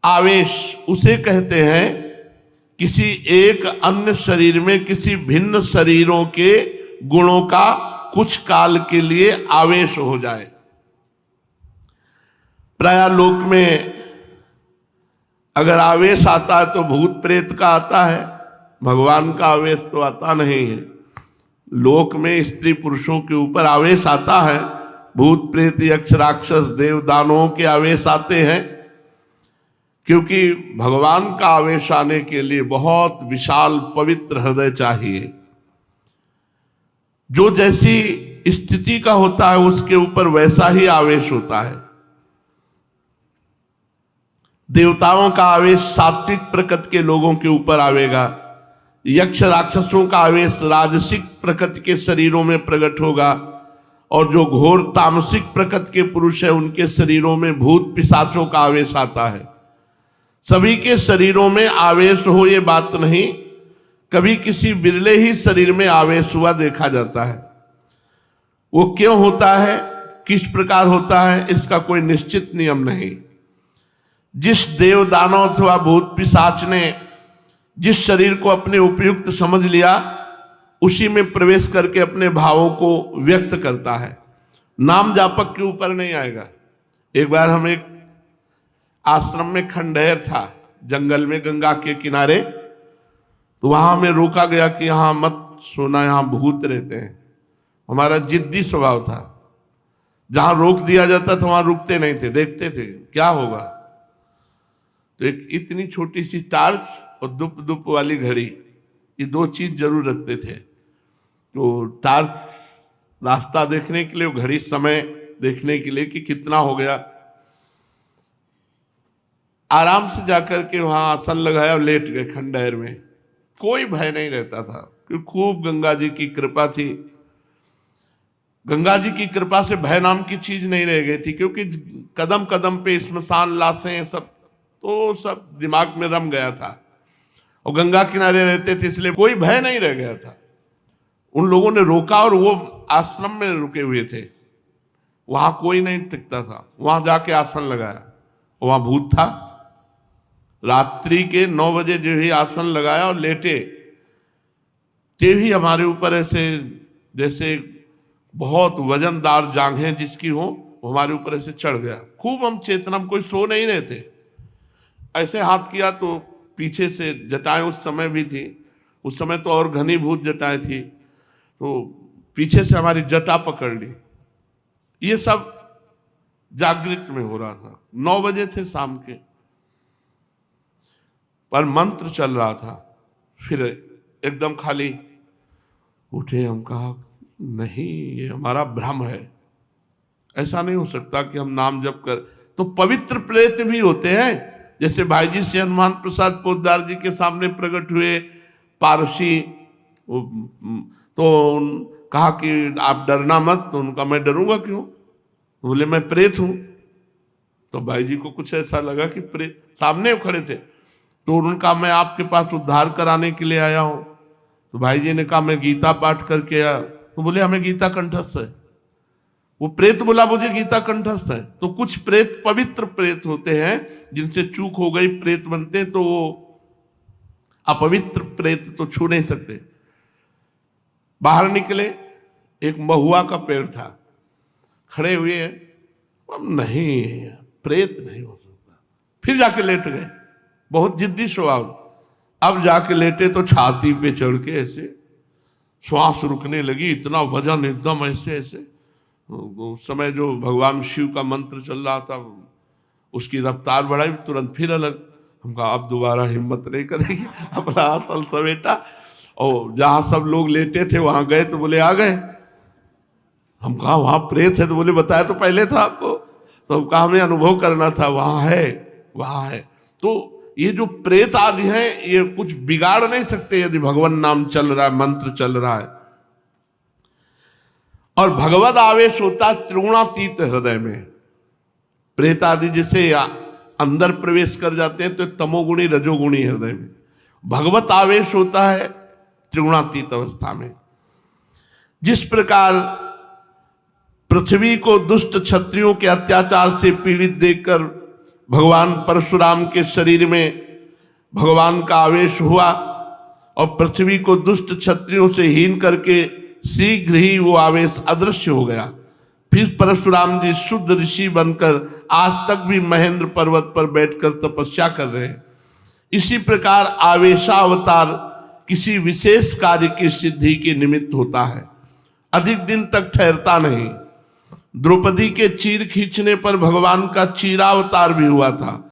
आवेश उसे कहते हैं किसी एक अन्य शरीर में किसी भिन्न शरीरों के गुणों का कुछ काल के लिए आवेश हो जाए। प्राय लोक में अगर आवेश आता है तो भूत प्रेत का आता है, भगवान का आवेश तो आता नहीं है। लोक में स्त्री पुरुषों के ऊपर आवेश आता है, भूत प्रेत यक्ष राक्षस देव दानवों के आवेश आते हैं, क्योंकि भगवान का आवेश आने के लिए बहुत विशाल पवित्र हृदय चाहिए। जो जैसी स्थिति का होता है उसके ऊपर वैसा ही आवेश होता है। देवताओं का आवेश सात्विक प्रकृति के लोगों के ऊपर आवेगा, यक्ष राक्षसों का आवेश राजसिक प्रकृति के शरीरों में प्रकट होगा, और जो घोर तामसिक प्रकृति के पुरुष है उनके शरीरों में भूत पिशाचों का आवेश आता है। सभी के शरीरों में आवेश हो ये बात नहीं, कभी किसी बिरले ही शरीर में आवेश हुआ देखा जाता है। वो क्यों होता है, किस प्रकार होता है, इसका कोई निश्चित नियम नहीं। जिस देव दानव अथवा भूत पिशाच ने जिस शरीर को अपने उपयुक्त समझ लिया उसी में प्रवेश करके अपने भावों को व्यक्त करता है, नाम जापक के ऊपर नहीं आएगा। एक बार हम एक आश्रम में खंडहर था जंगल में गंगा के किनारे, तो वहां हमें रोका गया कि यहां मत सोना, यहां भूत रहते हैं। हमारा जिद्दी स्वभाव था, जहां रोक दिया जाता था वहां रुकते नहीं थे, देखते थे क्या होगा। तो एक इतनी छोटी सी टार्च और दुप दुप वाली घड़ी, ये दो चीज जरूर रखते थे। तो टार्च रास्ता देखने के लिए, घड़ी समय देखने के लिए कि कितना हो गया। आराम से जाकर के वहां आसन लगाया और लेट गए खंडहर में। कोई भय नहीं रहता था क्योंकि खूब गंगा जी की कृपा थी। गंगा जी की कृपा से भय नाम की चीज नहीं रह गई थी, क्योंकि कदम कदम पे स्मशान लाशें सब दिमाग में रम गया था, और गंगा किनारे रहते थे इसलिए कोई भय नहीं रह गया था। उन लोगों ने रोका और वो आश्रम में रुके हुए थे, वहां कोई नहीं टिकता था। वहां जाके आसन लगाया, वहां भूत था। रात्रि के 9 बजे जो ही आसन लगाया और लेटे, ते ही हमारे ऊपर ऐसे जैसे बहुत वजनदार जांघें जिसकी हो हमारे ऊपर ऐसे चढ़ गया। खूब हम चेतना में, कोई सो नहीं रहे थे, ऐसे हाथ किया तो पीछे से जटाएं उस समय भी थी, उस समय तो और घनीभूत जटाएं थी, तो पीछे से हमारी जटा पकड़ ली। ये सब जागृत में हो रहा था। 9 बजे थे शाम के, पर मंत्र चल रहा था। फिर एकदम खाली उठे, हम कहा नहीं ये हमारा भ्रम है, ऐसा नहीं हो सकता कि हम नाम जप कर। तो पवित्र प्रेत भी होते हैं, जैसे भाई जी से हनुमान प्रसाद पोद्दार जी के सामने प्रकट हुए पारसी, तो कहा कि आप डरना मत। तो उनका मैं डरूंगा क्यों, बोले मैं प्रेत हूं। तो भाई जी को कुछ ऐसा लगा कि प्रेत, सामने खड़े थे, तो उनका मैं आपके पास उद्धार कराने के लिए आया हूं। तो भाई जी ने कहा मैं गीता पाठ करके आया। तो बोले हमें गीता कंठस्थ है। वो प्रेत बोला मुझे गीता कंठस्थ है। तो कुछ प्रेत पवित्र प्रेत होते हैं, जिनसे चूक हो गई प्रेत बनते हैं, तो वो अपवित्र प्रेत तो छू नहीं सकते। बाहर निकले, एक महुआ का पेड़ था, खड़े हुए हैं, नहीं प्रेत नहीं हो सकता। फिर जाके लेट गए, बहुत जिद्दी स्वभाव। अब जाके लेटे तो छाती पे चढ़ के ऐसे श्वास रुकने लगी, इतना वजन एकदम ऐसे ऐसे। उस समय जो भगवान शिव का मंत्र चल रहा था उसकी रफ्तार बढ़ाई, तुरंत फिर अलग। हम कहा अब दोबारा हिम्मत नहीं करेगी, अपना आसन समेटा और जहां सब लोग लेटे थे वहां गए। तो बोले आ गए। हम कहा वहां प्रेत है, तो बोले बताया तो पहले था आपको। तो हम कहा हमें अनुभव करना था, वहां है वहां है। तो ये जो प्रेत आदि हैं ये कुछ बिगाड़ नहीं सकते यदि भगवान नाम चल रहा है, मंत्र चल रहा है। और भगवत आवेश होता है त्रिगुणातीत हृदय में। प्रेत आदि जैसे अंदर प्रवेश कर जाते हैं तो तमोगुणी रजोगुणी हृदय में, भगवत आवेश होता है त्रिगुणातीत अवस्था में। जिस प्रकार पृथ्वी को दुष्ट क्षत्रियों के अत्याचार से पीड़ित देखकर भगवान परशुराम के शरीर में भगवान का आवेश हुआ और पृथ्वी को दुष्ट क्षत्रियों से हीन करके शीघ्र ही वो आवेश अदृश्य हो गया। फिर परशुराम जी शुद्ध ऋषि बनकर आज तक भी महेंद्र पर्वत पर बैठकर तपस्या कर रहे हैं। इसी प्रकार आवेशावतार किसी विशेष कार्य की सिद्धि के निमित्त होता है, अधिक दिन तक ठहरता नहीं। द्रौपदी के चीर खींचने पर भगवान का चीरावतार भी हुआ था।